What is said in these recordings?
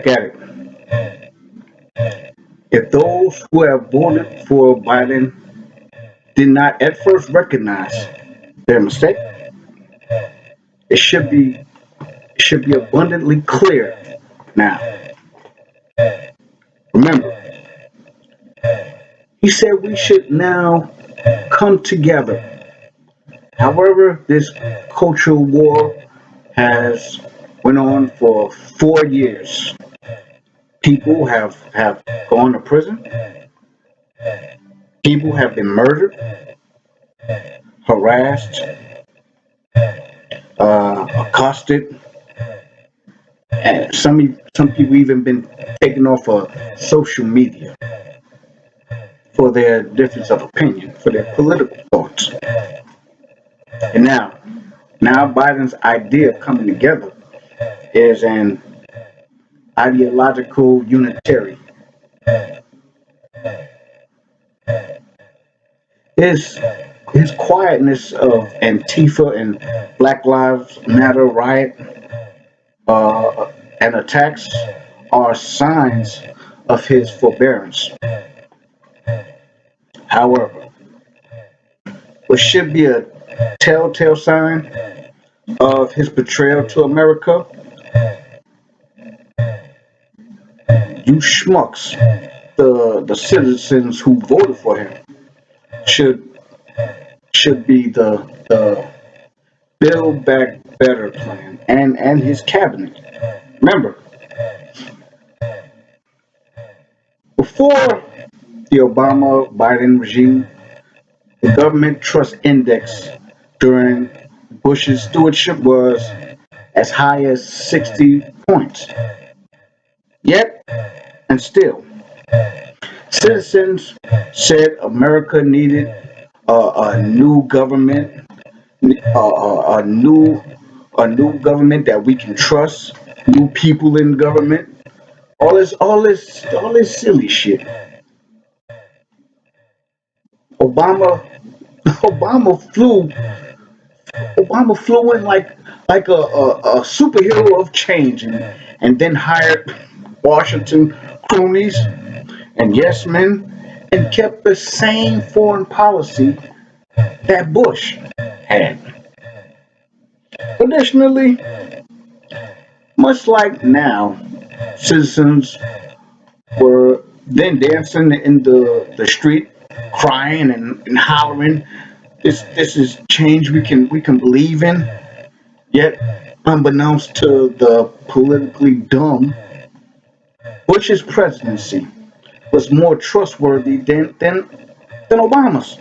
at it. If those who have voted for Biden did not at first recognize their mistake, it should be abundantly clear now. Remember, he said we should now come together. However, this cultural war has went on for 4 years. People have gone to prison. People have been murdered, harassed, accosted, and some people even been taken off of social media for their difference of opinion, for their political thoughts. And now Biden's idea of coming together is an ideological unitary. His his quietness of Antifa and Black Lives Matter riot and attacks are signs of his forbearance. However, what should be a telltale sign of his betrayal to America, you schmucks, the citizens who voted for him, should should be the Build Back Better plan and his cabinet. Remember, before the Obama Biden regime, the government trust index during Bush's stewardship was as high as 60 points. Yet, and still, citizens said America needed a new government, a new government that we can trust, new people in government. All this silly shit. Obama, Obama flew, Obama flew in like a superhero of change, and then hired Washington cronies and yes men, and kept the same foreign policy that Bush had. Additionally, much like now, citizens were then dancing in the street, crying and hollering. This is change we can believe in. Yet, unbeknownst to the politically dumb, Bush's presidency was more trustworthy than Obama's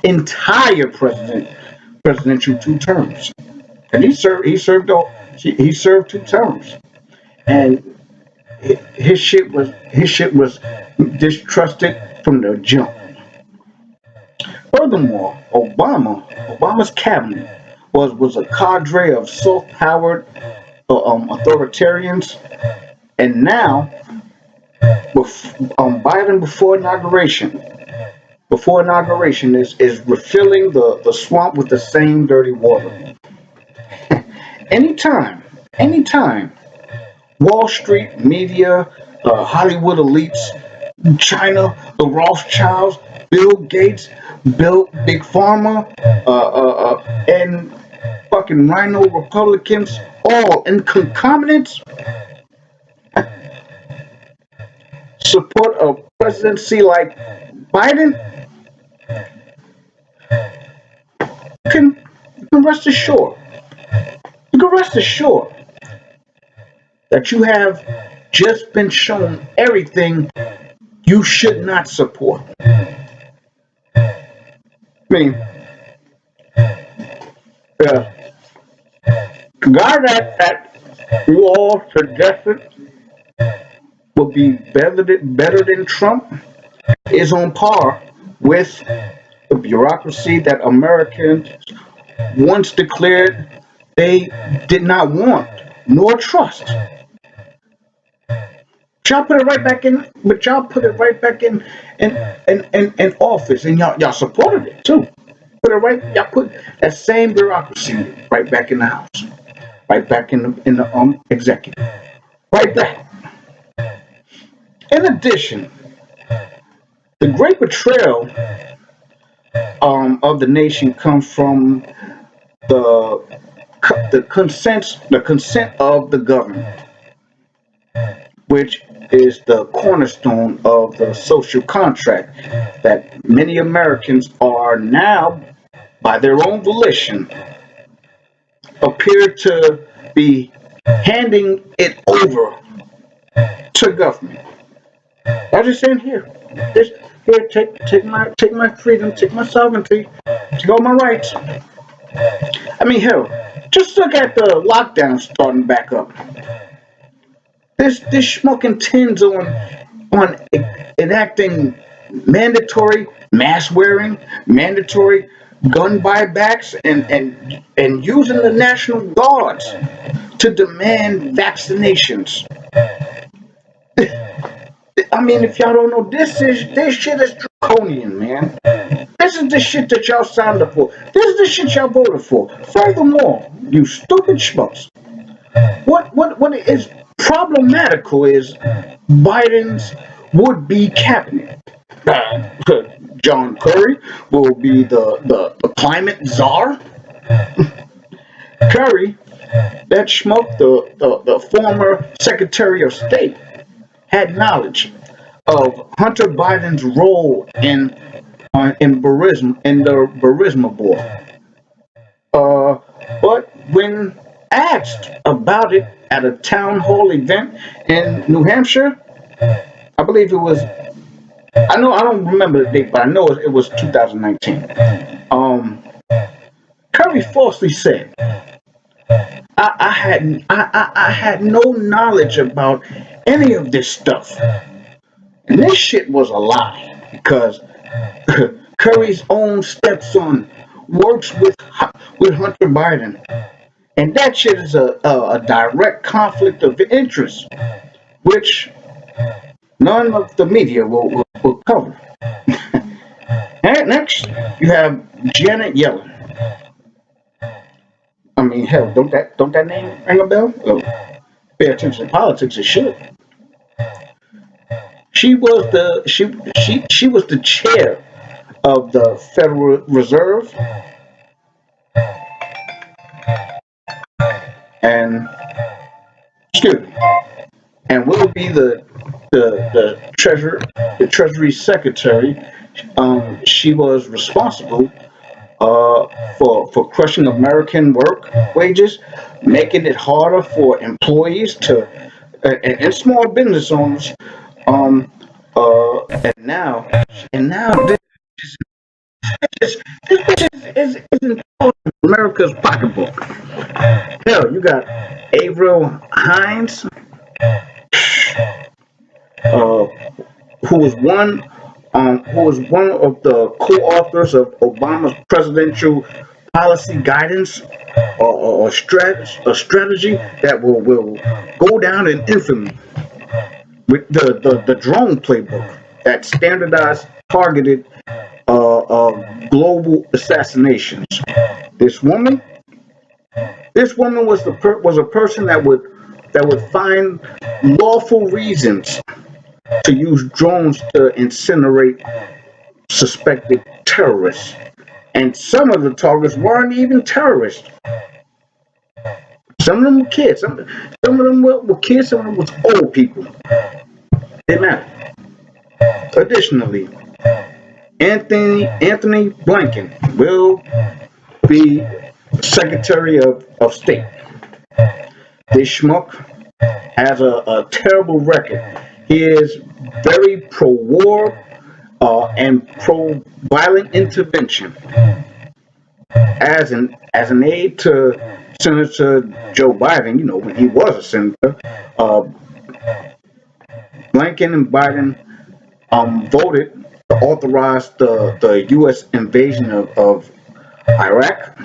entire presidential 2 terms. And he served 2 terms, and his shit was distrusted from the jump. Furthermore, Obama's cabinet was a cadre of soft-powered authoritarians, and now Biden before inauguration is refilling the swamp with the same dirty water. Anytime Wall Street media, Hollywood elites, China, the Rothschilds, Bill Gates, Big Pharma, and fucking rhino Republicans, all in concomitants, support a presidency like Biden, you can rest assured. You can rest assured that you have just been shown everything you should not support. I mean, the guy that you all suggested would be better than Trump is on par with the bureaucracy that Americans once declared they did not want nor trust. Y'all put it right back in, but y'all put it right back in office, and y'all supported it too. Y'all put that same bureaucracy right back in the house, right back in the executive, right back. In addition, the great betrayal of the nation comes from the consent of the government, which is the cornerstone of the social contract that many Americans are now, by their own volition, appear to be handing it over to government. I just saying here, just here, take my freedom, take my sovereignty, take all my rights. I mean, hell, just look at the lockdown starting back up. This schmuck intends on enacting mandatory mask wearing, mandatory gun buybacks, and using the National Guards to demand vaccinations. I mean, if y'all don't know, this shit is draconian, man. This is the shit that y'all signed up for. This is the shit y'all voted for. Furthermore, you stupid schmucks. What is problematical is Biden's would-be cabinet. Uh, John Kerry will be the climate czar. Kerry, that schmuck, the former Secretary of State, had knowledge of Hunter Biden's role in the Burisma Board. But when asked about it at a town hall event in New Hampshire, I believe it was. I don't remember the date, but I know it was 2019. Um, Curry falsely said, I had no knowledge about any of this stuff. And this shit was a lie because Curry's own stepson works with Hunter Biden. And that shit is a direct conflict of interest, which none of the media will cover. And next, you have Janet Yellen. I mean, hell, don't that name ring a bell? Oh, pay attention to politics and shit. She was the chair of the Federal Reserve, and excuse me, and will be the Treasury Secretary. She was responsible for crushing American work wages, making it harder for employees to and small business owners. Um, and now this bitch is in America's pocketbook. Hell, you got Avril Hines, uh, who was one of the co-authors of Obama's presidential policy guidance or strategy that will go down in infamy with the drone playbook that standardized targeted global assassinations. This woman, this woman was a person that would find lawful reasons to use drones to incinerate suspected terrorists. And some of the targets weren't even terrorists. Some of them were kids. Some of them were kids. Some of them was old people. It mattered. Additionally, Anthony Blinken will be Secretary of State. This schmuck has a terrible record. He is very pro-war and pro-violent intervention. As an aide to Senator Joe Biden, when he was a senator, Blinken and Biden voted to authorize the U.S. invasion of Iraq,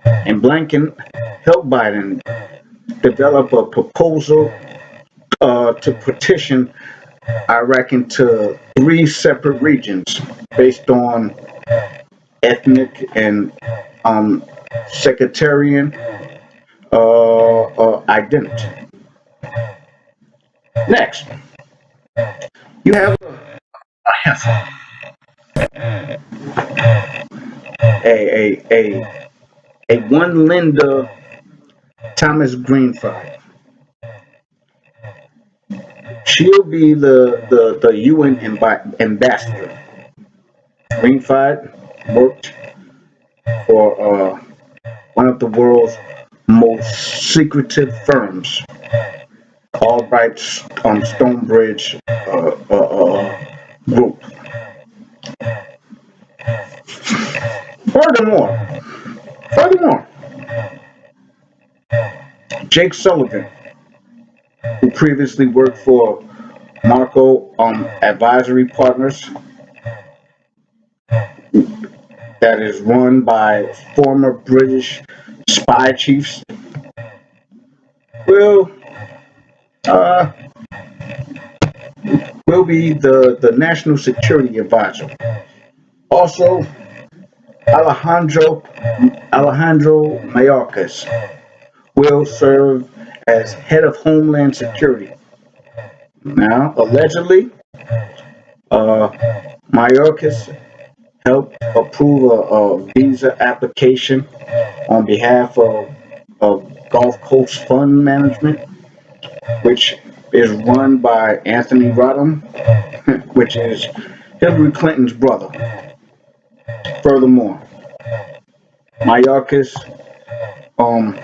and Blinken helped Biden develop a proposal to partition Iraq into three separate regions based on ethnic and sectarian identity. Next, You have a heifer, a one Linda Thomas Greenfield. She'll be the UN ambassador. Greenfield worked for one of the world's most secretive firms, Albright's Stonebridge group. Furthermore, furthermore, Jake Sullivan, who previously worked for Marco Advisory Partners, that is run by former British spy chiefs, will uh, will be the national security advisor. Also, Alejandro Mayorkas will serve as head of Homeland Security. Now, allegedly, uh, Mayorkas helped approve a visa application on behalf of Gulf Coast Fund Management, which is run by Anthony Rodham, which is Hillary Clinton's brother. Furthermore, Mayorkas um,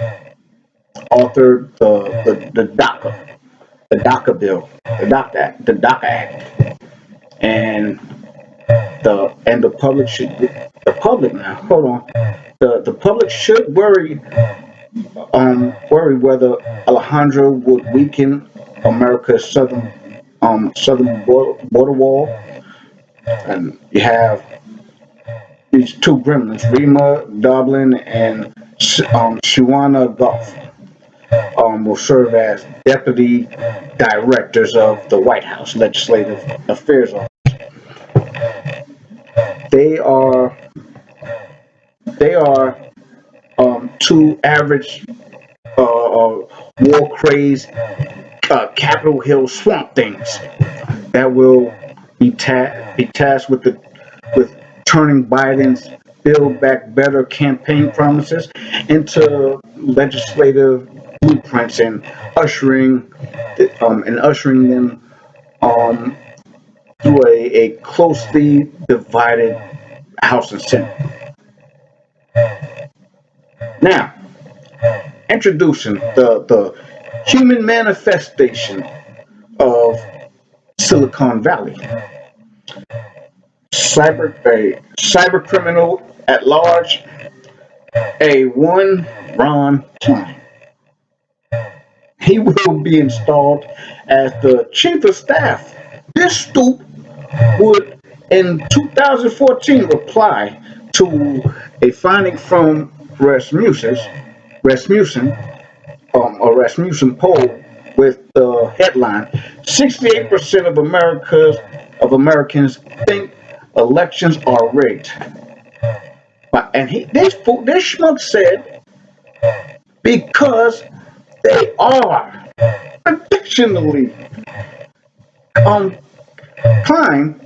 authored the DACA bill, the DACA Act, and the public should the public now. Hold on, the public should worry whether Alejandro would weaken America's southern border wall, and you have these two gremlins, Rima Dublin and Shawana Goff, will serve as deputy directors of the White House Legislative Affairs Office. They are they are two average war crazed Capitol Hill swamp things that will be tasked with turning Biden's Build Back Better campaign promises into legislative blueprints and ushering them um, through a closely divided House and Senate. Now, introducing the human manifestation of Silicon Valley, cyber criminal at large, a one Ron Klein. He will be installed as the chief of staff. This stoop would, in 2014, reply to a finding from Rasmussen, Rasmussen poll with the headline: 68% of Americans think elections are rigged. And this schmuck said because they are. Additionally, um, Klein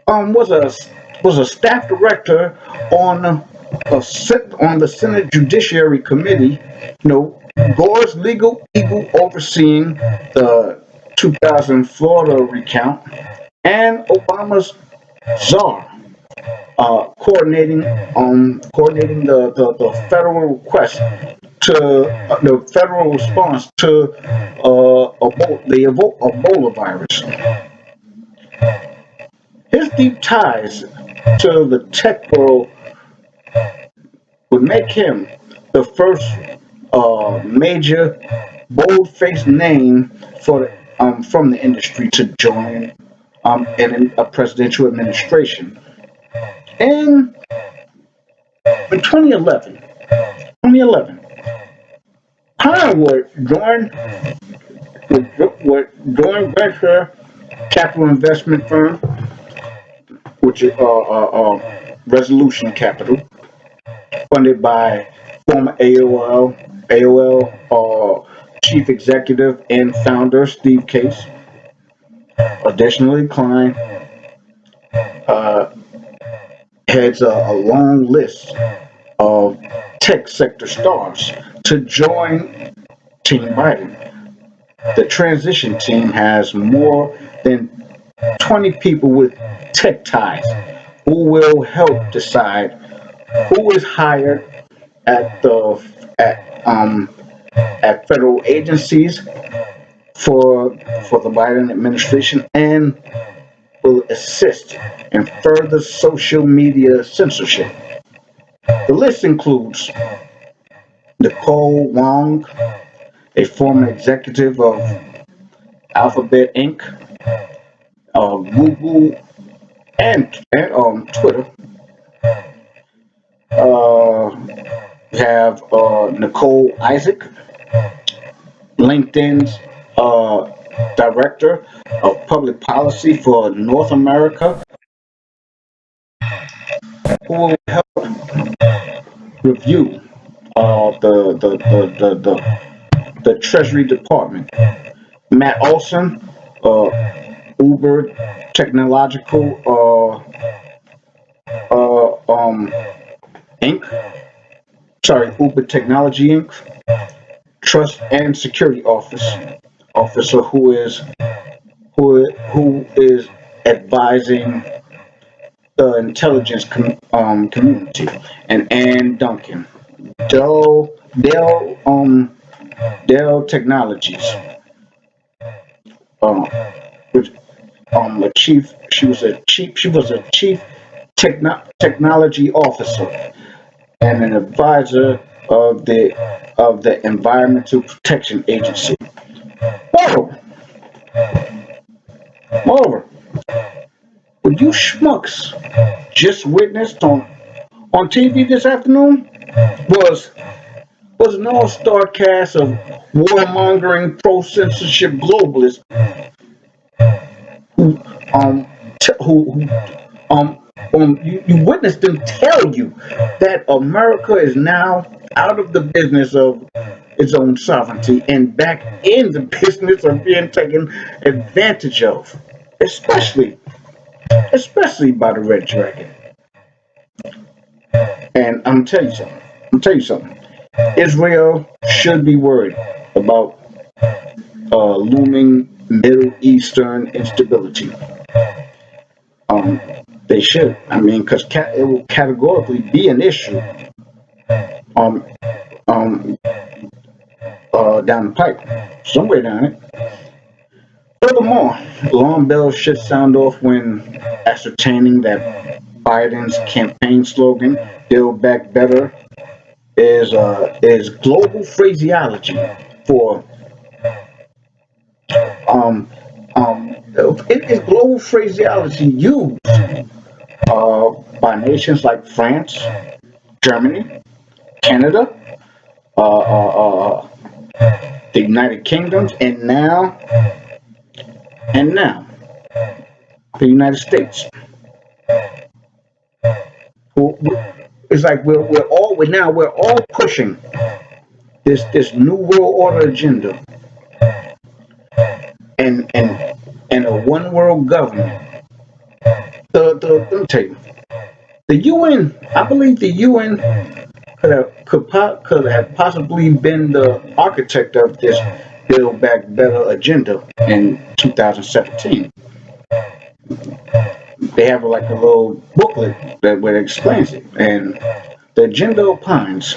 was a staff director on on the Senate Judiciary Committee. You know, Gore's legal eagle overseeing the 2000 Florida recount, and Obama's czar coordinating the federal request to the federal response to the Ebola virus. His deep ties to the tech world would make him the first major bold-faced name from the industry to join in a presidential administration. And in 2011, Pinewood joined venture capital investment firm, which is Resolution Capital, funded by former AOL chief executive and founder Steve Case. Additionally, Klein uh, heads a long list of tech sector stars to join Team Biden. The transition team has more than 20 people with tech ties who will help decide who is hired at the at federal agencies for the Biden administration and will assist in further social media censorship. The list includes Nicole Wong, a former executive of Alphabet Inc., Google, and Twitter. We have Nicole Isaac, LinkedIn's Director of Public Policy for North America, who will help review the Treasury Department. Matt Olson, Uber Technological Inc. Uber Technology Inc. Trust and Security Officer who is advising the intelligence community, and Ann Duncan, Dell Dell Dell Technologies, which a chief she was a chief technology officer and an advisor of the Environmental Protection Agency. Moreover, moreover, what you schmucks just witnessed on TV this afternoon was an all-star cast of warmongering, pro-censorship globalists who who you witnessed them tell you that America is now out of the business of its own sovereignty and back in the business of being taken advantage of, especially by the Red Dragon. And I'm tell you something. I'm tell you something. Israel should be worried about looming Middle Eastern instability. Um, they should. I mean, because it will categorically be an issue um, um, down the pipe, somewhere down it. Furthermore, alarm bells should sound off when ascertaining that Biden's campaign slogan, "Build Back Better," is global phraseology for um, it is global phraseology used by nations like France, Germany, Canada, the United Kingdom, and now the United States. It's like we're all pushing this new world order agenda and a one world government. Let me tell you, the UN. I believe the UN could have possibly been the architect of this Build Back Better agenda in 2017. They have like a little booklet that where it explains it, and the agenda opines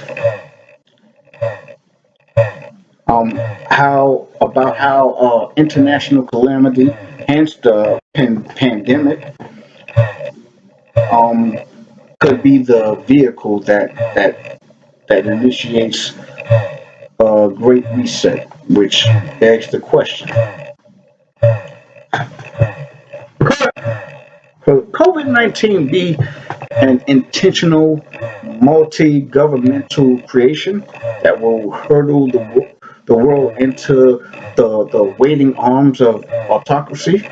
um, how international calamity, hence the pandemic, um, could be the vehicle that initiates a great reset, which begs the question: could COVID-19 be an intentional multi-governmental creation that will hurdle the world into the waiting arms of autocracy?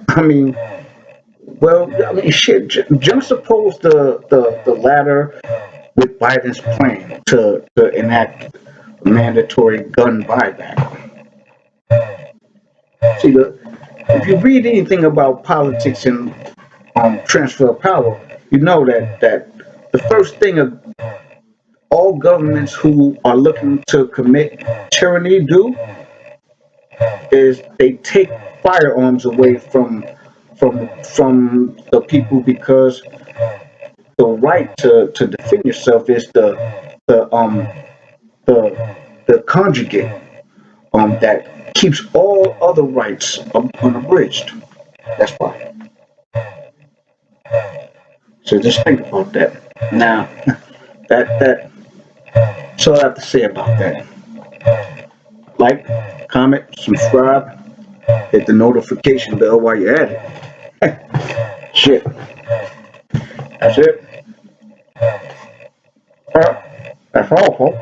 I mean, shit. Juxtapose the latter with Biden's plan to enact mandatory gun buyback. See, if you read anything about politics and transfer of power, you know that the first thing all governments who are looking to commit tyranny do is they take firearms away from the people, because the right to defend yourself is the the the conjugate that keeps all other rights unabridged. That's why. So just think about that. Now, that's all I have to say about that. Like, comment, subscribe, hit the notification bell while you're at it. Shit, that's it. That's all, folks.